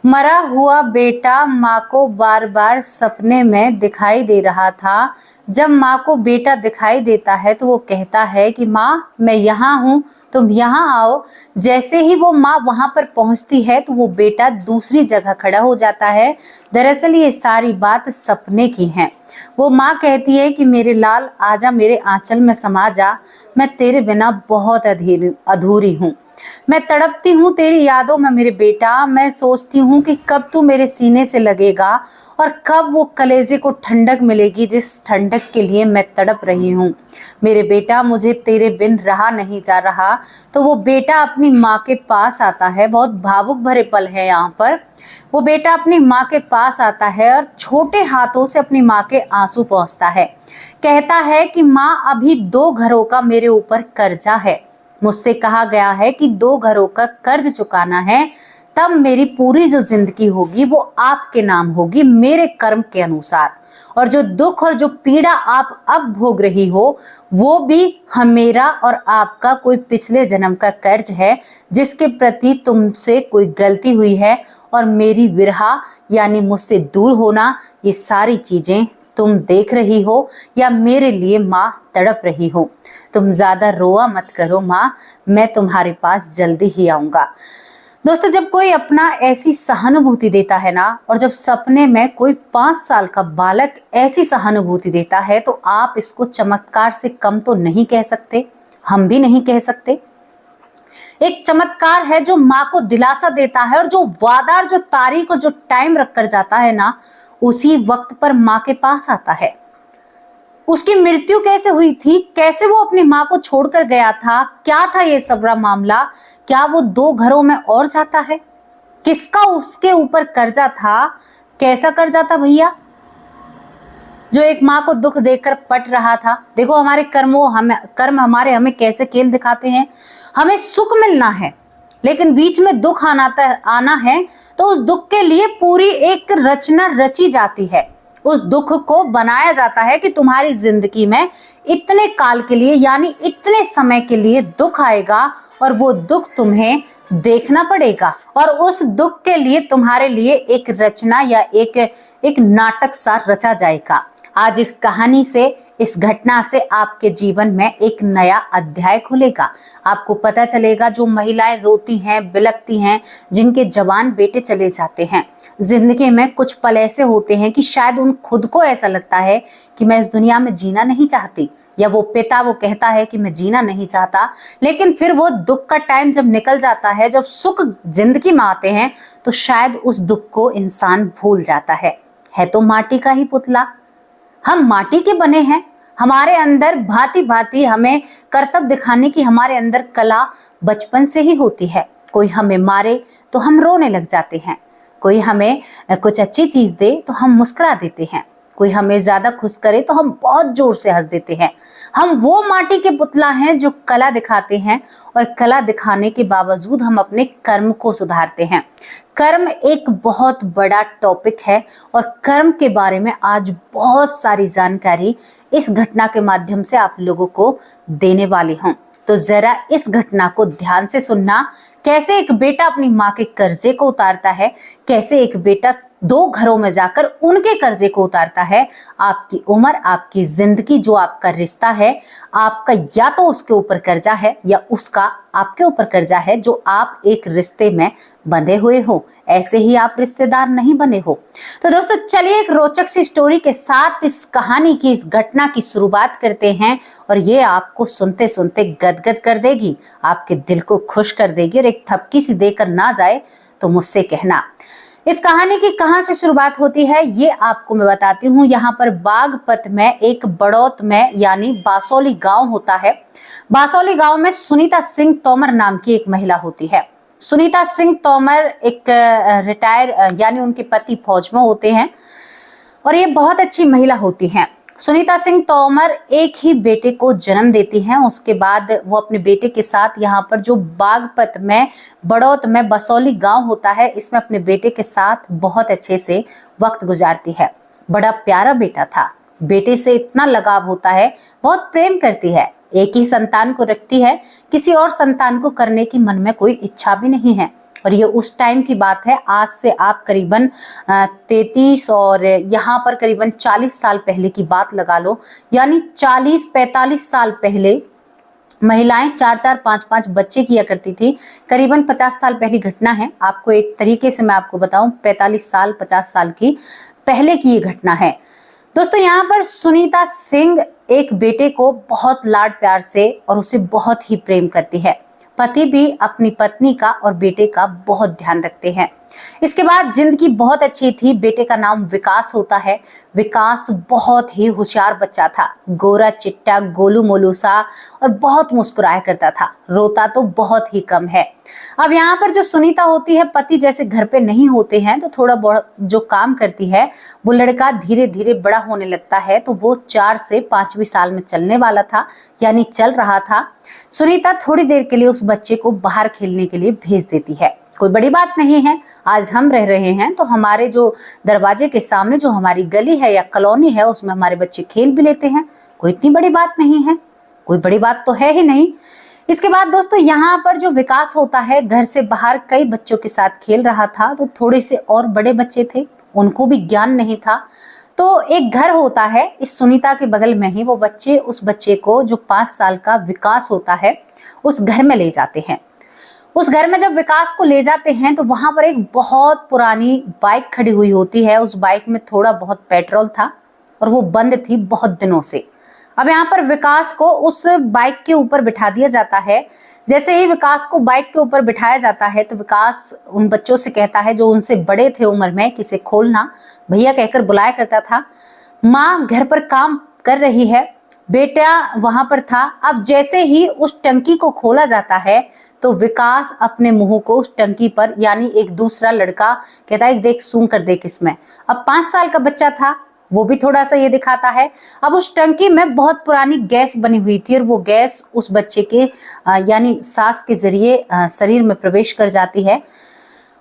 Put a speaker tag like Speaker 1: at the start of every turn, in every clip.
Speaker 1: मरा हुआ बेटा माँ को बार बार सपने में दिखाई दे रहा था। जब माँ को बेटा दिखाई देता है तो वो कहता है कि माँ मैं यहाँ हूँ, तुम यहाँ आओ। जैसे ही वो माँ वहां पर पहुंचती है तो वो बेटा दूसरी जगह खड़ा हो जाता है। दरअसल ये सारी बात सपने की है। वो माँ कहती है कि मेरे लाल आजा, मेरे आंचल में समा जा, मैं तेरे बिना बहुत अधूरी हूँ। मैं तड़पती हूँ तेरी यादों में मेरे बेटा। मैं सोचती हूँ कि कब तू मेरे सीने से लगेगा और कब वो कलेजे को ठंडक मिलेगी जिस ठंडक के लिए मैं तड़प रही हूँ। मेरे बेटा मुझे तेरे बिन रहा नहीं जा रहा। तो वो बेटा अपनी माँ के पास आता है। बहुत भावुक भरे पल है यहाँ पर। वो बेटा अपनी माँ के पास आता है और छोटे हाथों से अपनी माँ के आंसू पोंछता है। कहता है कि माँ अभी 2 घरों का मेरे ऊपर कर्जा है। मुझसे कहा गया है कि 2 घरों का कर्ज चुकाना है, तब मेरी पूरी जो जिंदगी होगी वो आपके नाम होगी, मेरे कर्म के अनुसार। और जो दुख और जो पीड़ा आप अब भोग रही हो वो भी मेरा और आपका कोई पिछले जन्म का कर्ज है, जिसके प्रति तुमसे कोई गलती हुई है। और मेरी विरहा यानी मुझसे दूर होना, ये सारी चीजें तुम देख रही हो या मेरे लिए माँ तड़प रही हो। तुम ज्यादा रोआ मत करो माँ, मैं तुम्हारे पास जल्दी ही आऊंगा। दोस्तों, जब कोई अपना ऐसी सहानुभूति देता है ना, और जब सपने में कोई 5 साल का बालक ऐसी सहानुभूति देता है, तो आप इसको चमत्कार से कम तो नहीं कह सकते, हम भी नहीं कह सकते। एक चमत्कार है जो माँ को दिलासा देता है और जो वादा और जो तारीख और जो टाइम रख कर जाता है ना, उसी वक्त पर माँ के पास आता है। उसकी मृत्यु कैसे हुई थी, कैसे वो अपनी माँ को छोड़कर गया था, क्या था ये सबरा मामला, क्या वो 2 घरों में और जाता है, किसका उसके ऊपर कर्जा था, कैसा कर्जा था भैया, जो एक माँ को दुख देकर पट रहा था। देखो हमारे कर्म हमारे हमें कैसे खेल दिखाते हैं। हमें सुख मिलना है लेकिन बीच में दुख आना है, तो उस दुख के लिए पूरी एक रचना रची जाती है। उस दुख को बनाया जाता है कि तुम्हारी जिंदगी में इतने काल के लिए यानी इतने समय के लिए दुख आएगा और वो दुख तुम्हें देखना पड़ेगा, और उस दुख के लिए तुम्हारे लिए एक रचना या एक नाटक सा रचा जाएगा। आज इस कहानी से, इस घटना से आपके जीवन में एक नया अध्याय खुलेगा। आपको पता चलेगा जो महिलाएं रोती हैं, बिलखती हैं, जिनके जवान बेटे चले जाते हैं, जिंदगी में कुछ पल ऐसे होते हैं कि शायद उन खुद को ऐसा लगता है कि मैं इस दुनिया में जीना नहीं चाहती, या वो पिता वो कहता है कि मैं जीना नहीं चाहता, लेकिन फिर वो दुख का टाइम जब निकल जाता है, जब सुख जिंदगी में आते हैं, तो शायद उस दुख को इंसान भूल जाता है तो माटी का ही पुतला। हम माटी के बने हैं। हमारे अंदर भांति भांति हमें कर्तव्य दिखाने की हमारे अंदर कला बचपन से ही होती है। कोई हमें मारे तो हम रोने लग जाते हैं, कोई हमें कुछ अच्छी चीज दे तो हम मुस्कुरा देते हैं, कोई हमें ज्यादा खुश करे तो हम बहुत जोर से हंस देते हैं। हम वो माटी के पुतला हैं जो कला दिखाते हैं, और कला दिखाने के बावजूद हम अपने कर्म को सुधारते हैं। कर्म एक बहुत बड़ा टॉपिक है और कर्म के बारे में आज बहुत सारी जानकारी इस घटना के माध्यम से आप लोगों को देने वाली हूं। तो जरा इस घटना को ध्यान से सुनना। कैसे एक बेटा अपनी माँ के कर्जे को उतारता है, कैसे एक बेटा 2 घरों में जाकर उनके कर्जे को उतारता है। आपकी उम्र, आपकी जिंदगी, जो आपका रिश्ता है, आपका या तो उसके ऊपर कर्जा है या उसका आपके ऊपर कर्जा है, जो आप एक रिश्ते में बंधे हुए हो। ऐसे ही आप रिश्तेदार नहीं बने हो। तो दोस्तों चलिए एक रोचक सी स्टोरी के साथ इस कहानी की, इस घटना की शुरुआत करते हैं, और ये आपको सुनते सुनते गदगद कर देगी, आपके दिल को खुश कर देगी, और एक थपकी सी देकर ना जाए तो मुझसे कहना। इस कहानी की कहां से शुरुआत होती है ये आपको मैं बताती हूँ। यहाँ पर बागपत में एक बड़ौत में यानी बासोली गांव होता है। बासोली गांव में सुनीता सिंह तोमर नाम की एक महिला होती है। सुनीता सिंह तोमर एक रिटायर यानी उनके पति फौज में होते हैं, और ये बहुत अच्छी महिला होती हैं। सुनीता सिंह तोमर एक ही बेटे को जन्म देती हैं। उसके बाद वो अपने बेटे के साथ यहाँ पर जो बागपत में बड़ौत में बसौली गांव होता है, इसमें अपने बेटे के साथ बहुत अच्छे से वक्त गुजारती है। बड़ा प्यारा बेटा था, बेटे से इतना लगाव होता है, बहुत प्रेम करती है। एक ही संतान को रखती है, किसी और संतान को करने की मन में कोई इच्छा भी नहीं है। और ये उस टाइम की बात है, आज से आप करीबन 33 और यहाँ पर करीबन 40 साल पहले की बात लगा लो, यानी 40-45 साल पहले महिलाएं 4-4 5-5 बच्चे किया करती थी। करीबन 50 साल पहली घटना है। आपको एक तरीके से मैं आपको बताऊं, 45 साल 50 साल की पहले की ये घटना है। दोस्तों यहाँ पर सुनीता सिंह एक बेटे को बहुत लाड प्यार से और उसे बहुत ही प्रेम करती है। पति भी अपनी पत्नी का और बेटे का बहुत ध्यान रखते हैं। इसके बाद जिंदगी बहुत अच्छी थी। बेटे का नाम विकास होता है। विकास बहुत ही होशियार बच्चा था, गोरा चिट्टा गोलू मोलू सा, और बहुत मुस्कुराया करता था। रोता तो बहुत ही कम है। अब यहाँ पर जो सुनीता होती है, पति जैसे घर पे नहीं होते हैं तो थोड़ा बहुत जो काम करती है, वो लड़का धीरे धीरे बड़ा होने लगता है। तो वो 4 से 5वीं साल में चलने वाला था, यानी चल रहा था। सुनीता थोड़ी देर के लिए उस बच्चे को बाहर खेलने के लिए भेज देती है। कोई बड़ी बात नहीं है, आज हम रह रहे हैं तो हमारे जो दरवाजे के सामने जो हमारी गली है या कॉलोनी है, उसमें हमारे बच्चे खेल भी लेते हैं। कोई इतनी बड़ी बात नहीं है, कोई बड़ी बात तो है ही नहीं। इसके बाद दोस्तों यहाँ पर जो विकास होता है, घर से बाहर कई बच्चों के साथ खेल रहा था। तो थोड़े से और बड़े बच्चे थे, उनको भी ज्ञान नहीं था। तो एक घर होता है इस सुनीता के बगल में ही, वो बच्चे उस बच्चे को जो 5 साल का विकास होता है उस घर में ले जाते हैं। उस घर में जब विकास को ले जाते हैं तो वहां पर एक बहुत पुरानी बाइक खड़ी हुई होती है। उस बाइक में थोड़ा बहुत पेट्रोल था और वो बंद थी बहुत दिनों से। अब यहाँ पर विकास को उस बाइक के ऊपर बिठा दिया जाता है। जैसे ही विकास को बाइक के ऊपर बिठाया जाता है तो विकास उन बच्चों से कहता है जो उनसे बड़े थे उम्र में, कि इसे खोलना, भैया कहकर बुलाया करता था। माँ घर पर काम कर रही है, बेटा वहां पर था। अब जैसे ही उस टंकी को खोला जाता है तो विकास अपने मुंह को उस टंकी पर, यानी एक दूसरा लड़का कहता है देख सूंघ कर देख इसमें। अब 5 साल का बच्चा था, वो भी थोड़ा सा ये दिखाता है। अब उस टंकी में बहुत पुरानी गैस बनी हुई थी और वो गैस उस बच्चे के यानी सांस के जरिए शरीर में प्रवेश कर जाती है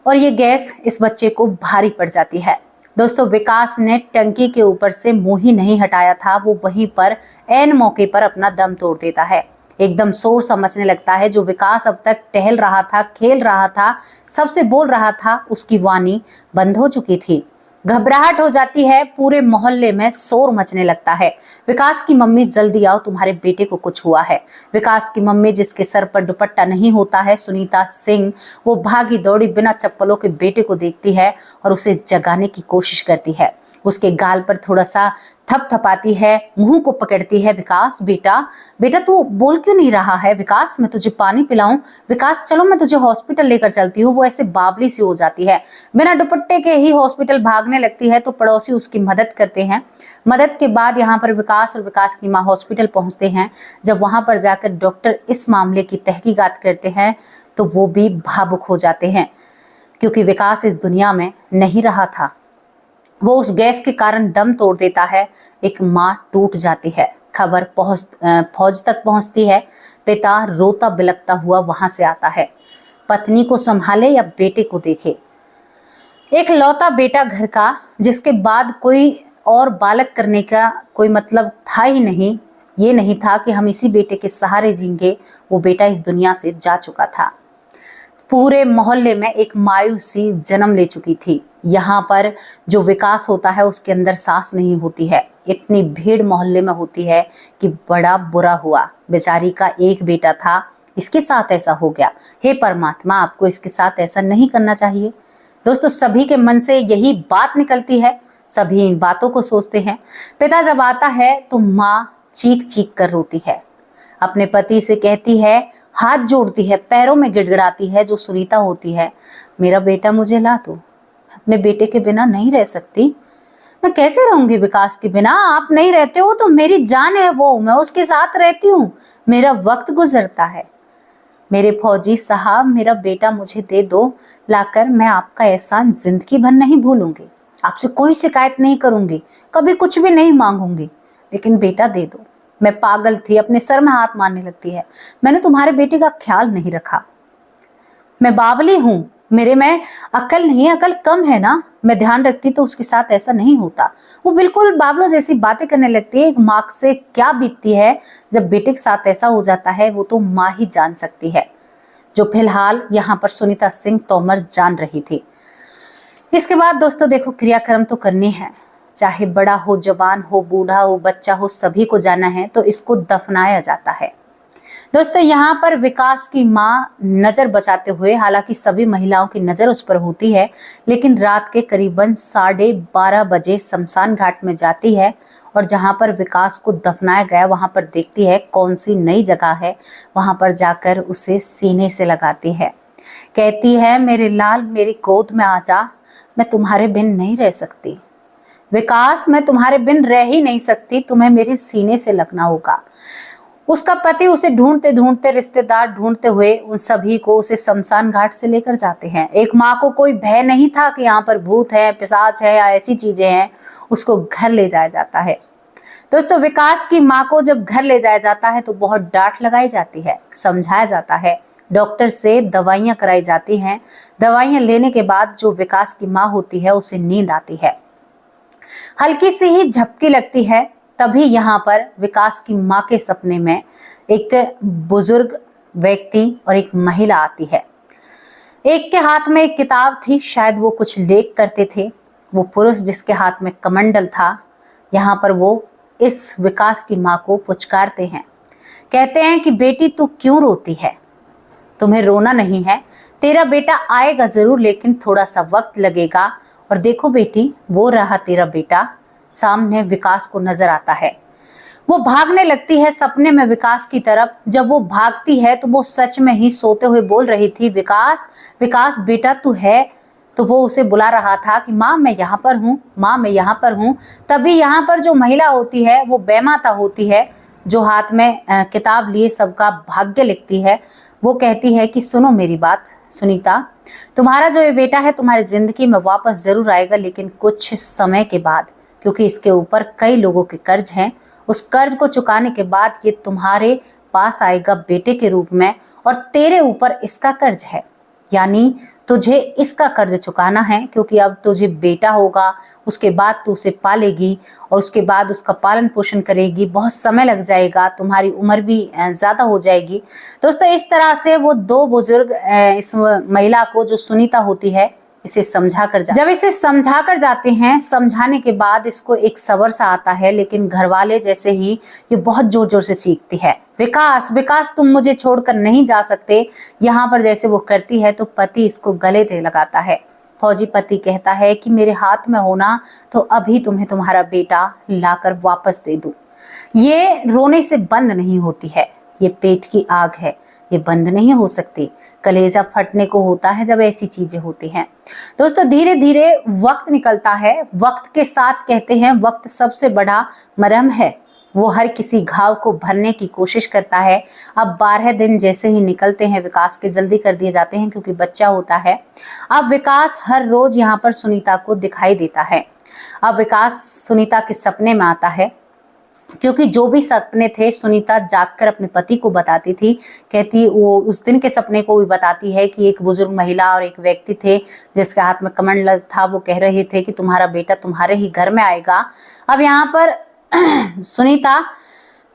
Speaker 1: और ये गैस इस बच्चे को भारी पड़ जाती है। दोस्तों विकास ने टंकी के ऊपर से मुंह ही नहीं हटाया था, वो वहीं पर ऐन मौके पर अपना दम तोड़ देता है। एकदम शोर सा मचने लगता है। जो विकास अब तक टहल रहा था, खेल रहा था, सबसे बोल रहा था, उसकी वाणी बंद हो चुकी थी। घबराहट हो जाती है, पूरे मोहल्ले में शोर मचने लगता है। विकास की मम्मी जल्दी आओ, तुम्हारे बेटे को कुछ हुआ है। विकास की मम्मी जिसके सर पर दुपट्टा नहीं होता है, सुनीता सिंह, वो भागी दौड़ी बिना चप्पलों के बेटे को देखती है और उसे जगाने की कोशिश करती है। उसके गाल पर थोड़ा सा थपथपाती है, मुंह को पकड़ती है। विकास बेटा, बेटा तू बोल क्यों नहीं रहा है? विकास मैं तुझे पानी पिलाऊं? विकास चलो मैं तुझे हॉस्पिटल लेकर चलती हूँ। वो ऐसे बावली सी हो जाती है, बिना दुपट्टे के ही हॉस्पिटल भागने लगती है। तो पड़ोसी उसकी मदद करते हैं। मदद के बाद यहाँ पर विकास और विकास की माँ हॉस्पिटल पहुंचते हैं। जब वहां पर जाकर डॉक्टर इस मामले की तहकीकात करते हैं तो वो भी भावुक हो जाते हैं, क्योंकि विकास इस दुनिया में नहीं रहा था। वो उस गैस के कारण दम तोड़ देता है। एक माँ टूट जाती है। खबर फौज तक पहुंचती है। पिता रोता बिलखता हुआ वहां से आता है। पत्नी को संभाले या बेटे को देखे। एक लौता बेटा घर का, जिसके बाद कोई और बालक करने का कोई मतलब था ही नहीं। ये नहीं था कि हम इसी बेटे के सहारे जीएंगे। वो बेटा इस दुनिया से जा चुका था। पूरे मोहल्ले में एक मायूसी जन्म ले चुकी थी। यहाँ पर जो विकास होता है उसके अंदर सांस नहीं होती है। इतनी भीड़ मोहल्ले में होती है कि बड़ा बुरा हुआ। बेचारी का एक बेटा था, इसके साथ ऐसा हो गया। हे परमात्मा, आपको इसके साथ ऐसा नहीं करना चाहिए। दोस्तों सभी के मन से यही बात निकलती है, सभी इन बातों को सोचते हैं। पिता जब आता है तो माँ चीख चीख कर रोती है, अपने पति से कहती है, हाथ जोड़ती है, पैरों में गिड़गिड़ाती है। जो सुनीता होती है, मेरा बेटा मुझे ला दो, अपने बेटे के बिना नहीं रह सकती। मैं कैसे रहूंगी विकास के बिना? आप नहीं रहते हो तो मेरी जान है वो, मैं उसके साथ रहती हूँ, मेरा वक्त गुजरता है। मेरे फौजी साहब, मेरा बेटा मुझे दे दो लाकर, मैं आपका एहसान जिंदगी भर नहीं भूलूंगी। आपसे कोई शिकायत नहीं करूंगी, कभी कुछ भी नहीं मांगूंगी, लेकिन बेटा दे दो। मैं पागल थी, अपने सर में हाथ मारने लगती है। मैंने तुम्हारे बेटे का ख्याल नहीं रखा। मैं बावली हूँ, मेरे में अकल नहीं है, अकल कम है ना। मैं ध्यान रखती तो उसके साथ ऐसा नहीं होता। वो बिल्कुल बावलों जैसी बातें करने लगती है। एक माँ से क्या बीतती है जब बेटे के साथ ऐसा हो जाता है, वो तो माँ ही जान सकती है। जो फिलहाल यहाँ पर सुनीता सिंह तोमर जान रही थी। इसके बाद दोस्तों देखो, क्रियाक्रम तो करने हैं, चाहे बड़ा हो, जवान हो, बूढ़ा हो, बच्चा हो, सभी को जाना है, तो इसको दफनाया जाता है। दोस्तों यहाँ पर विकास की माँ नजर बचाते हुए, हालांकि सभी महिलाओं की नजर उस पर होती है, लेकिन रात के करीबन 12:30 बजे शमशान घाट में जाती है और जहां पर विकास को दफनाया गया वहां पर देखती है कौन सी नई जगह है, वहां पर जाकर उसे सीने से लगाती है। कहती है, मेरे लाल मेरी गोद में आ जा, मैं तुम्हारे बिन नहीं रह सकती। विकास, मैं तुम्हारे बिन रह ही नहीं सकती, तुम्हें मेरे सीने से लगना होगा। उसका पति उसे ढूंढते ढूंढते, रिश्तेदार ढूंढते हुए उन सभी को उसे शमशान घाट से लेकर जाते हैं। एक माँ को कोई भय नहीं था कि यहाँ पर भूत है, पिशाच है या ऐसी चीजें हैं। उसको घर ले जाया जाता है। दोस्तों विकास की माँ को जब घर ले जाया जाता है तो बहुत डांट लगाई जाती है, समझाया जाता है, डॉक्टर से दवाइयां कराई जाती हैं। दवाइयां लेने के बाद जो विकास की माँ होती है उसे नींद आती है, हल्की सी ही झपकी लगती है। तभी यहाँ पर विकास की माँ के सपने में एक बुजुर्ग व्यक्ति और एक महिला आती है। एक के हाथ में एक किताब थी, शायद वो कुछ लेख करते थे। वो पुरुष जिसके हाथ में कमंडल था, यहाँ पर वो इस विकास की माँ को पुचकारते हैं। कहते हैं कि बेटी तू क्यों रोती है, तुम्हें रोना नहीं है, तेरा बेटा आएगा जरूर, लेकिन थोड़ा सा वक्त लगेगा। और देखो बेटी, वो रहा तेरा बेटा। सामने विकास को नजर आता है। वो भागने लगती है सपने में विकास की तरफ। जब वो भागती है तो वो सच में ही सोते हुए बोल रही थी, विकास, विकास बेटा तू है। तो वो उसे बुला रहा था कि माँ मैं यहाँ पर हूँ, माँ मैं यहाँ पर हूँ। तभी यहाँ पर जो महिला होती है वो बेमाता होती है, जो हाथ में किताब लिए सबका भाग्य लिखती है। वो कहती है कि सुनो मेरी बात सुनीता, तुम्हारा जो ये बेटा है तुम्हारी जिंदगी में वापस जरूर आएगा, लेकिन कुछ समय के बाद, क्योंकि इसके ऊपर कई लोगों के कर्ज हैं। उस कर्ज को चुकाने के बाद ये तुम्हारे पास आएगा बेटे के रूप में, और तेरे ऊपर इसका कर्ज है, यानी तुझे इसका कर्ज चुकाना है, क्योंकि अब तुझे बेटा होगा, उसके बाद तू उसे पालेगी और उसके बाद उसका पालन पोषण करेगी, बहुत समय लग जाएगा, तुम्हारी उम्र भी ज़्यादा हो जाएगी। दोस्तों इस तरह से वो दो बुजुर्ग इस महिला को, जो सुनीता होती है, इसे जब इसे समझा कर जाते हैं, समझाने के बाद इसको एक सबर सा आता है, लेकिन घर वाले जैसे ही ये बहुत जोर जोर से सीखती है, विकास, विकास तुम मुझे छोड़कर नहीं जा सकते। यहाँ पर जैसे वो करती है तो पति इसको गले से लगाता है। फौजी पति कहता है कि मेरे हाथ में होना तो अभी तुम्हें तुम्हारा बेटा लाकर वापस दे दूं। ये रोने से बंद नहीं होती है, ये पेट की आग है, ये बंद नहीं हो सकती। कलेजा फटने को होता है जब ऐसी चीजें होती हैं। दोस्तों धीरे धीरे वक्त निकलता है। वक्त के साथ कहते हैं वक्त सबसे बड़ा मरहम है, वो हर किसी घाव को भरने की कोशिश करता है। अब 12 दिन जैसे ही निकलते हैं, विकास के जल्दी कर दिए जाते हैं क्योंकि बच्चा होता है। अब विकास हर रोज यहाँ पर सुनीता को दिखाई देता है। अब विकास सुनीता के सपने में आता है, क्योंकि जो भी सपने थे सुनीता जागकर अपने पति को बताती थी। कहती वो उस दिन के सपने को भी बताती है कि एक बुजुर्ग महिला और एक व्यक्ति थे जिसके हाथ में कमंडल था। वो कह रहे थे कि तुम्हारा बेटा तुम्हारे ही घर में आएगा। अब यहाँ पर सुनीता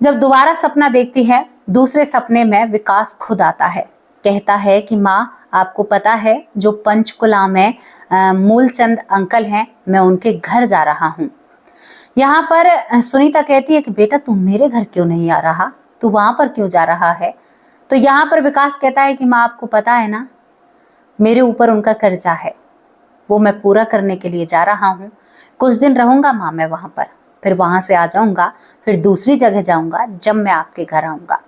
Speaker 1: जब दोबारा सपना देखती है, दूसरे सपने में विकास खुद आता है। कहता है कि माँ आपको पता है जो पंचकुला में मूलचंद अंकल हैं, मैं उनके घर जा रहा हूँ। यहाँ पर सुनीता कहती है कि बेटा तू मेरे घर क्यों नहीं आ रहा, तू वहां पर क्यों जा रहा है। तो यहाँ पर विकास कहता है कि माँ आपको पता है ना, मेरे ऊपर उनका कर्जा है, वो मैं पूरा करने के लिए जा रहा हूँ। कुछ दिन रहूंगा माँ मैं वहां पर, फिर वहां से आ जाऊंगा, फिर दूसरी जगह जाऊंगा जब मैं आपके घर आऊंगा।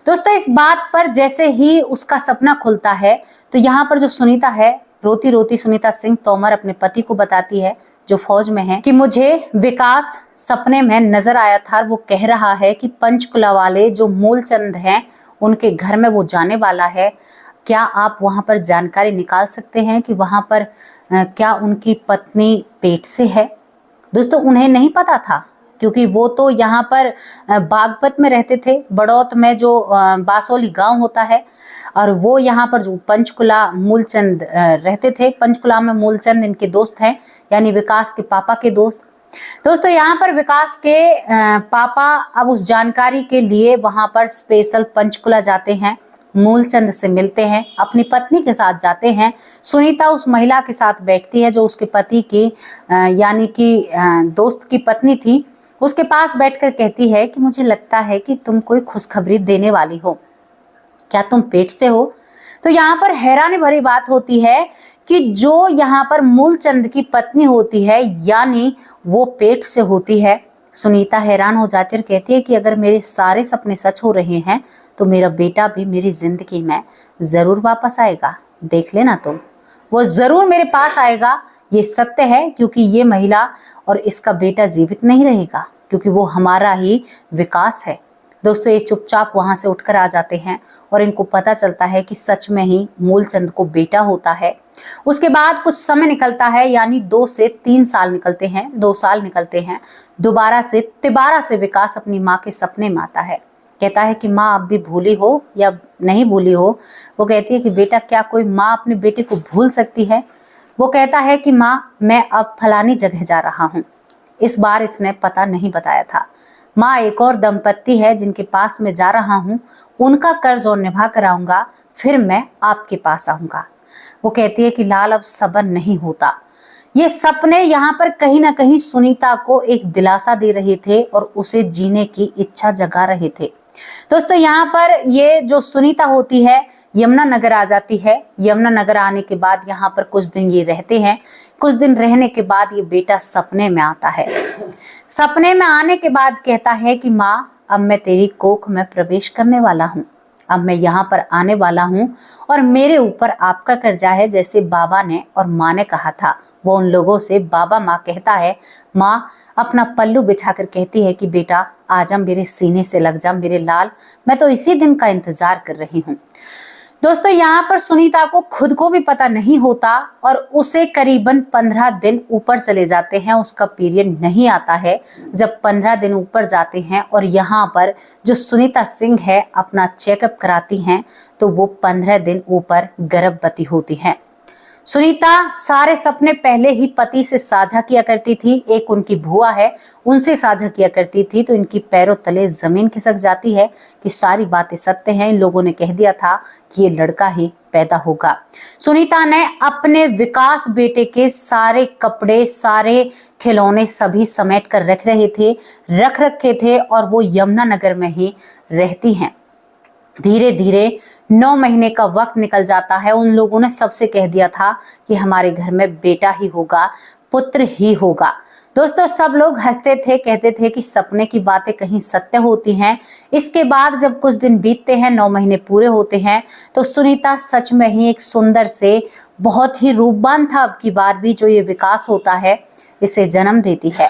Speaker 1: दोस्तों इस बात पर जैसे ही उसका सपना खुलता है तो यहाँ पर जो सुनीता है, रोती रोती सुनीता सिंह तोमर अपने पति को बताती है जो फौज में है कि मुझे विकास सपने में नजर आया था। वो कह रहा है कि पंचकुला वाले जो मूलचंद हैं उनके घर में वो जाने वाला है। क्या आप वहां पर जानकारी निकाल सकते हैं कि वहां पर क्या उनकी पत्नी पेट से है। दोस्तों उन्हें नहीं पता था, क्योंकि वो तो यहाँ पर बागपत में रहते थे, बड़ौत में जो बासोली गांव होता है, और वो यहाँ पर जो पंचकुला मूलचंद रहते थे। पंचकुला में मूलचंद इनके दोस्त हैं, यानी विकास के पापा के दोस्त। दोस्तों यहाँ पर विकास के पापा अब उस जानकारी के लिए वहां पर स्पेशल पंचकुला जाते हैं। मूलचंद से मिलते हैं, अपनी पत्नी के साथ जाते हैं। सुनीता उस महिला के साथ बैठती है जो उसके पति की यानी कि दोस्त की पत्नी थी। उसके पास बैठकर कहती है कि मुझे लगता है कि तुम कोई खुशखबरी देने वाली हो, क्या तुम पेट से हो? तो यहाँ पर हैरानी भरी बात होती है कि जो यहाँ पर मूलचंद की पत्नी होती है यानी वो पेट से होती है। सुनीता हैरान हो जाती है और कहती है कि अगर मेरे सारे सपने सच हो रहे हैं तो मेरा बेटा भी मेरी जिंदगी में जरूर वापस आएगा। देख लेना तुम, वो जरूर मेरे पास आएगा, ये सत्य है, क्योंकि ये महिला और इसका बेटा जीवित नहीं रहेगा, क्योंकि वो हमारा ही विकास है। दोस्तों, ये चुपचाप वहां से उठकर आ जाते हैं और इनको पता चलता है कि सच में ही मूलचंद को बेटा होता है। उसके बाद कुछ समय निकलता है, यानी 2 से 3 साल निकलते हैं, 2 साल निकलते हैं। दोबारा से तिबारा से विकास अपनी माँ के सपने में आता है। कहता है कि माँ अब भी भूली हो या नहीं भूली हो? वो कहती है कि बेटा, क्या कोई माँ अपने बेटे को भूल सकती है? वो कहता है कि माँ, मैं अब फलानी जगह जा रहा हूँ। इस बार इसने पता नहीं बताया था। माँ, एक और दंपत्ति है जिनके पास मैं जा रहा हूँ, उनका कर्ज और निभा कर आऊंगा, फिर मैं आपके पास आऊंगा। वो कहती है कि लाल, अब सब्र नहीं होता। ये सपने यहाँ पर कहीं ना कहीं सुनीता को एक दिलासा दे रहे थे और उसे जीने की इच्छा जगा रहे थे। दोस्तों, यहाँ पर ये जो सुनीता होती है यमुनानगर आ जाती है। यमुनानगर आने के बाद यहाँ पर कुछ दिन ये रहते हैं। कुछ दिन रहने के बाद ये बेटा सपने में आता है। सपने में आने के बाद कहता है कि माँ, अब मैं तेरी कोख में प्रवेश करने वाला हूँ, अब मैं यहाँ पर आने वाला हूँ और मेरे ऊपर आपका कर्जा है, जैसे बाबा ने और माँ ने कहा था। वो उन लोगों से बाबा माँ कहता है। माँ अपना पल्लू बिछाकर कहती है कि बेटा, आजा, मेरे सीने से लग जा मेरे लाल, मैं तो इसी दिन का इंतजार कर रही हूँ। दोस्तों, यहाँ पर सुनीता को खुद को भी पता नहीं होता और उसे करीबन 15 दिन ऊपर चले जाते हैं, उसका पीरियड नहीं आता है। जब 15 दिन ऊपर जाते हैं और यहाँ पर जो सुनीता सिंह है अपना चेकअप कराती हैं तो वो 15 दिन ऊपर गर्भवती होती हैं। सुनीता सारे सपने पहले ही पति से साझा किया करती थी। एक उनकी बुआ है, उनसे साझा किया करती थी, तो इनकी पैरों तले जमीन खिसक जाती है कि सारी बातें सत्य हैं। इन लोगों ने कह दिया था कि ये लड़का ही पैदा होगा। सुनीता ने अपने विकास बेटे के सारे कपड़े, सारे खिलौने सभी समेट कर रख रखे थे और वो यमुनानगर में ही रहती हैं। धीरे धीरे 9 महीने का वक्त निकल जाता है। उन लोगों ने सबसे कह दिया था कि हमारे घर में बेटा ही होगा, पुत्र ही होगा। दोस्तों, सब लोग हंसते थे, कहते थे कि सपने की बातें कहीं सत्य होती हैं। इसके बाद जब कुछ दिन बीतते हैं, 9 महीने पूरे होते हैं, तो सुनीता सच में ही एक सुंदर से, बहुत ही रूपवान था अब की बार भी जो ये विकास होता है, इसे जन्म देती है।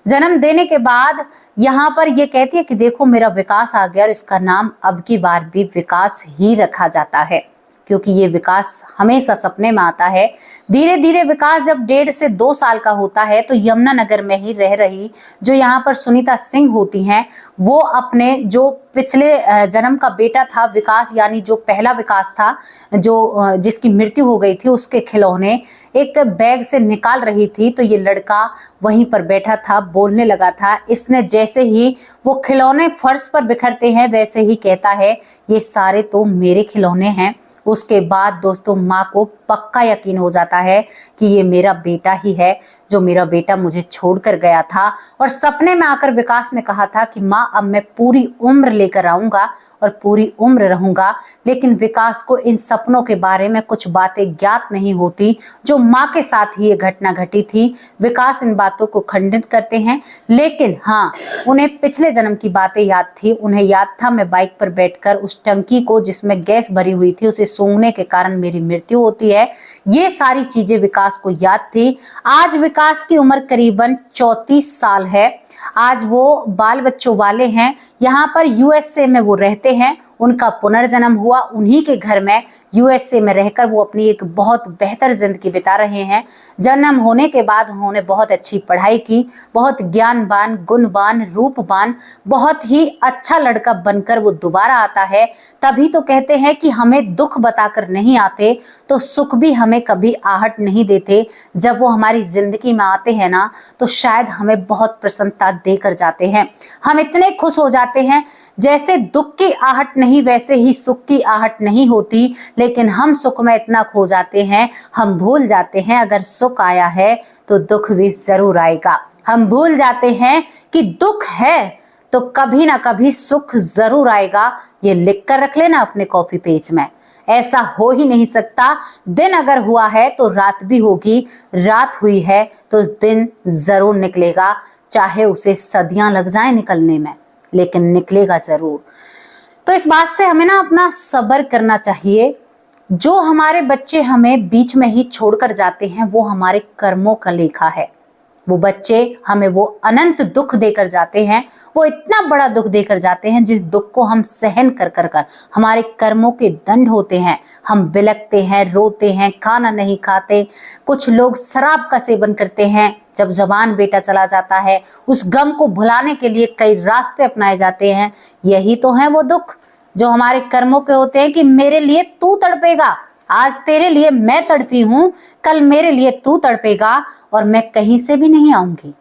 Speaker 1: जन्म देने के बाद यहाँ पर ये कहती है कि देखो, मेरा विकास आ गया और इसका नाम अब की बार भी विकास ही रखा जाता है, क्योंकि ये विकास हमेशा सपने में आता है। धीरे धीरे विकास जब 1.5 से 2 साल का होता है तो यमुनानगर में ही रह रही जो यहाँ पर सुनीता सिंह होती हैं, वो अपने जो पिछले जन्म का बेटा था विकास, यानी जो पहला विकास था, जो जिसकी मृत्यु हो गई थी, उसके खिलौने एक बैग से निकाल रही थी। तो ये लड़का वहीं पर बैठा था, बोलने लगा था। इसने जैसे ही वो खिलौने फर्श पर बिखरते हैं वैसे ही कहता है, ये सारे तो मेरे खिलौने हैं। उसके बाद दोस्तों, माँ को पक्का यकीन हो जाता है कि ये मेरा बेटा ही है, जो मेरा बेटा मुझे छोड़कर गया था। और सपने में आकर विकास ने कहा था कि माँ, अब मैं पूरी उम्र लेकर आऊंगा और पूरी उम्र रहूंगा। लेकिन विकास को इन सपनों के बारे में कुछ बातें ज्ञात नहीं होती, जो माँ के साथ ही ये घटना घटी थी। विकास इन बातों को खंडित करते हैं, लेकिन हाँ, उन्हें पिछले जन्म की बातें याद थी। उन्हें याद था, मैं बाइक पर बैठकर उस टंकी को जिसमें गैस भरी हुई थी उसे सूंघने के कारण मेरी मृत्यु होती है। ये सारी चीजें विकास को याद थी। आज विकास की उम्र करीबन 34 साल है। आज वो बाल बच्चों वाले हैं। यहाँ पर USA में वो रहते हैं। उनका पुनर्जन्म हुआ उन्हीं के घर में, यूएसए में रहकर वो अपनी एक बहुत बेहतर जिंदगी बिता रहे हैं। जन्म होने के बाद उन्होंने बहुत अच्छी पढ़ाई की, बहुत ज्ञानवान, गुणवान, रूपवान, बहुत ही अच्छा लड़का बनकर वो दोबारा आता है। तभी तो कहते हैं कि हमें दुख बताकर नहीं आते तो सुख भी हमें कभी आहट नहीं देते। जब वो हमारी जिंदगी में आते हैं ना तो शायद हमें बहुत प्रसन्नता देकर जाते हैं। हम इतने खुश हो जाते हैं, जैसे दुख की आहट नहीं वैसे ही सुख की आहट नहीं होती, लेकिन हम सुख में इतना खो जाते हैं, हम भूल जाते हैं अगर सुख आया है तो दुख भी जरूर आएगा। हम भूल जाते हैं कि दुख है तो कभी ना कभी सुख जरूर आएगा। ये लिख कर रख लेना अपने कॉपी पेज में। ऐसा हो ही नहीं सकता, दिन अगर हुआ है तो रात भी होगी, रात हुई है तो दिन जरूर निकलेगा, चाहे उसे सदियां लग जाए निकलने में, लेकिन निकलेगा जरूर। तो इस बात से हमें ना अपना सब्र करना चाहिए। जो हमारे बच्चे हमें बीच में ही छोड़कर जाते हैं वो हमारे कर्मों का लेखा है। वो बच्चे हमें वो अनंत दुख देकर जाते हैं, वो इतना बड़ा दुख देकर जाते हैं जिस दुख को हम सहन कर कर कर हमारे कर्मों के दंड होते हैं। हम बिलखते हैं, रोते हैं, खाना नहीं खाते, कुछ लोग शराब का सेवन करते हैं। जब जवान बेटा चला जाता है उस गम को भुलाने के लिए कई रास्ते अपनाए जाते हैं। यही तो है वो दुख जो हमारे कर्मों के होते हैं कि मेरे लिए तू तड़पेगा, आज तेरे लिए मैं तड़पी हूं, कल मेरे लिए तू तड़पेगा और मैं कहीं से भी नहीं आऊंगी।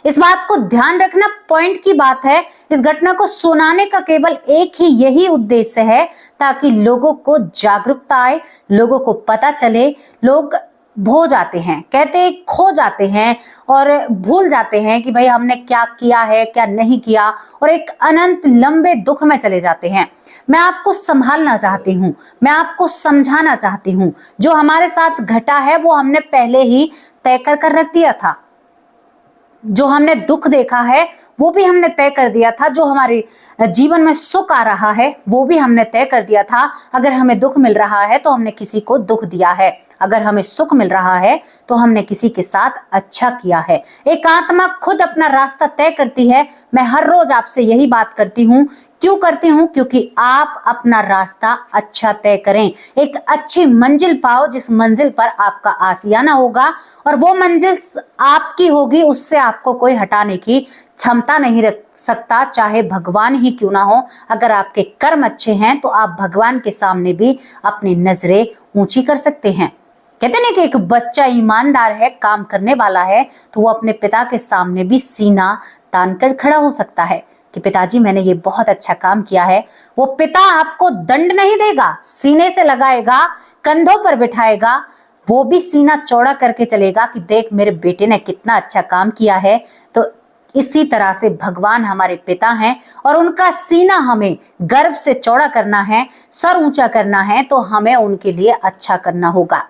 Speaker 1: इस बात को ध्यान रखना पॉइंट की बात है। इस घटना को सुनाने का केवल एक ही यही उद्देश्य है ताकि लोगों को जागरूकता आए, लोगों को पता चले। लोग भो जाते हैं, कहते हैं खो जाते हैं और भूल जाते हैं कि भाई हमने क्या किया है क्या नहीं किया, और एक अनंत लंबे दुख में चले जाते हैं। मैं आपको संभालना चाहती हूँ, मैं आपको समझाना चाहती हूँ। जो हमारे साथ घटा है वो हमने पहले ही तय कर कर रख दिया था। जो हमने दुख देखा है वो भी हमने तय कर दिया था। जो हमारे जीवन में सुख आ रहा है वो भी हमने तय कर दिया था। अगर हमें दुख मिल रहा है तो हमने किसी को दुख दिया है, अगर हमें सुख मिल रहा है तो हमने किसी के साथ अच्छा किया है। एक आत्मा खुद अपना रास्ता तय करती है। मैं हर रोज आपसे यही बात करती हूँ। क्यों करती हूँ? क्योंकि आप अपना रास्ता अच्छा तय करें, एक अच्छी मंजिल पाओ जिस मंजिल पर आपका आशियाना होगा और वो मंजिल आपकी होगी, उससे आपको कोई हटाने की क्षमता नहीं रख सकता, चाहे भगवान ही क्यों ना हो। अगर आपके कर्म अच्छे हैं तो आप भगवान के सामने भी अपनी नजरें ऊंची कर सकते हैं। कहते हैं कि एक बच्चा ईमानदार है, काम करने वाला है, तो वो अपने पिता के सामने भी सीना तान कर खड़ा हो सकता है कि पिताजी मैंने ये बहुत अच्छा काम किया है। वो पिता आपको दंड नहीं देगा, सीने से लगाएगा, कंधों पर बिठाएगा, वो भी सीना चौड़ा करके चलेगा कि देख मेरे बेटे ने कितना अच्छा काम किया है। तो इसी तरह से भगवान हमारे पिता हैं और उनका सीना हमें गर्व से चौड़ा करना है, सर ऊंचा करना है, तो हमें उनके लिए अच्छा करना होगा।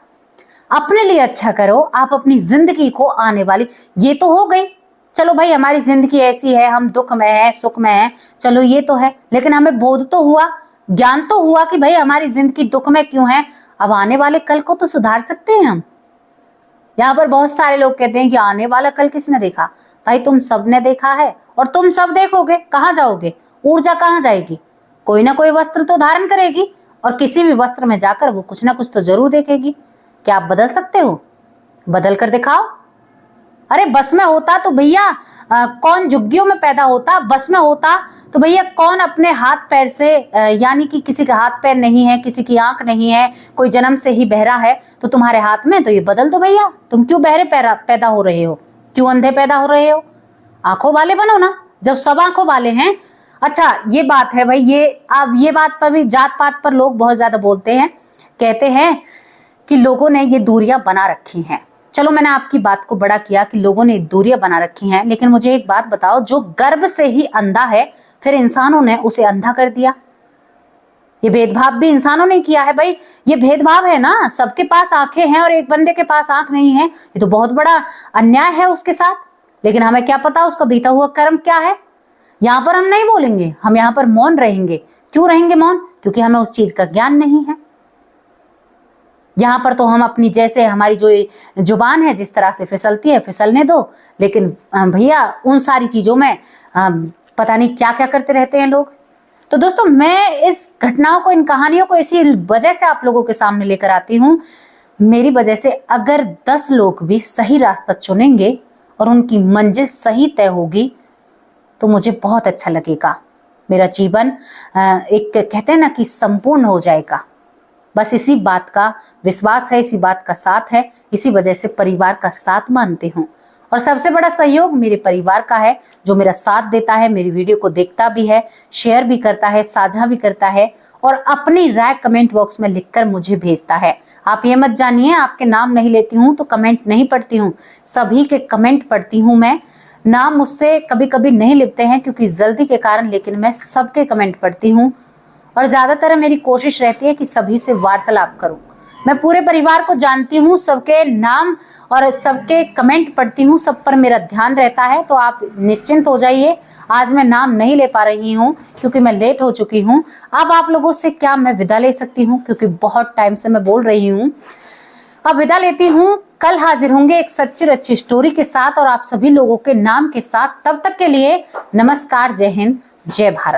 Speaker 1: अपने लिए अच्छा करो, आप अपनी जिंदगी को आने वाली, ये तो हो गई, चलो भाई हमारी जिंदगी ऐसी है, हम दुख में है सुख में है, चलो ये तो है, लेकिन हमें बोध तो हुआ, ज्ञान तो हुआ कि भाई हमारी जिंदगी दुख में क्यों है। अब आने वाले कल को तो सुधार सकते हैं हम। यहाँ पर बहुत सारे लोग कहते हैं कि आने वाला कल किसने देखा। भाई तुम सबने देखा है और तुम सब देखोगे, कहाँ जाओगे? ऊर्जा कहाँ जाएगी? कोई ना कोई वस्त्र तो धारण करेगी और किसी भी वस्त्र में जाकर वो कुछ ना कुछ तो जरूर देखेगी। क्या आप बदल सकते हो? बदल कर दिखाओ। अरे बस में होता तो भैया कौन झुग्गियों में पैदा होता, बस में होता तो भैया कौन अपने हाथ पैर से यानी कि किसी का हाथ पैर नहीं है, किसी की आंख नहीं है, कोई जन्म से ही बहरा है तो तुम्हारे हाथ में, तो ये बदल दो भैया। तुम क्यों बहरे पैदा हो रहे हो, क्यों अंधे पैदा हो रहे हो? आंखों वाले बनो ना, जब सब आंखों वाले हैं। अच्छा ये बात है भाई, ये अब ये बात पर भी जात पात पर लोग बहुत ज्यादा बोलते हैं, कहते हैं कि लोगों ने ये दूरियां बना रखी हैं। चलो मैंने आपकी बात को बड़ा किया कि लोगों ने दूरियां बना रखी हैं, लेकिन मुझे एक बात बताओ, जो गर्भ से ही अंधा है फिर इंसानों ने उसे अंधा कर दिया। ये भेदभाव भी इंसानों ने किया है भाई, ये भेदभाव है ना। सबके पास आंखें हैं और एक बंदे के पास आंख नहीं है, ये तो बहुत बड़ा अन्याय है उसके साथ। लेकिन हमें क्या पता उसका बीता हुआ कर्म क्या है। यहाँ पर हम नहीं बोलेंगे, हम यहाँ पर मौन रहेंगे। क्यों रहेंगे मौन? क्योंकि हमें उस चीज का ज्ञान नहीं है। यहाँ पर तो हम अपनी, जैसे हमारी जो जुबान है जिस तरह से फिसलती है फिसलने दो, लेकिन भैया उन सारी चीजों में पता नहीं क्या क्या करते रहते हैं लोग। तो दोस्तों मैं इस घटनाओं को, इन कहानियों को इसी वजह से आप लोगों के सामने लेकर आती हूँ। मेरी वजह से अगर 10 लोग भी सही रास्ता चुनेंगे और उनकी मंजिल सही तय होगी तो मुझे बहुत अच्छा लगेगा। मेरा जीवन एक कहते हैं ना कि संपूर्ण हो जाएगा। बस इसी बात का विश्वास है, इसी बात का साथ है, इसी वजह से परिवार का साथ मानती हूँ। और सबसे बड़ा सहयोग मेरे परिवार का है, जो मेरा साथ देता है, मेरी वीडियो को देखता भी है, शेयर भी करता है, साझा भी करता है और अपनी राय कमेंट बॉक्स में लिखकर मुझे भेजता है। आप ये मत जानिए आपके नाम नहीं लेती हूँ तो कमेंट नहीं पढ़ती हूँ, सभी के कमेंट पढ़ती हूँ मैं। नाम मुझसे कभी कभी नहीं लिखते हैं क्योंकि जल्दी के कारण, लेकिन मैं सबके कमेंट पढ़ती हूँ और ज्यादातर मेरी कोशिश रहती है कि सभी से वार्तालाप करूं। मैं पूरे परिवार को जानती हूँ, सबके नाम और सबके कमेंट पढ़ती हूँ, सब पर मेरा ध्यान रहता है। तो आप निश्चिंत हो जाइए, आज मैं नाम नहीं ले पा रही हूँ क्योंकि मैं लेट हो चुकी हूँ। अब आप लोगों से क्या मैं विदा ले सकती हूँ, क्योंकि बहुत टाइम से मैं बोल रही हूँ। अब विदा लेती हूँ, कल हाजिर होंगे एक सच्ची अच्छी स्टोरी के साथ और आप सभी लोगों के नाम के साथ। तब तक के लिए नमस्कार, जय हिंद, जय भारत।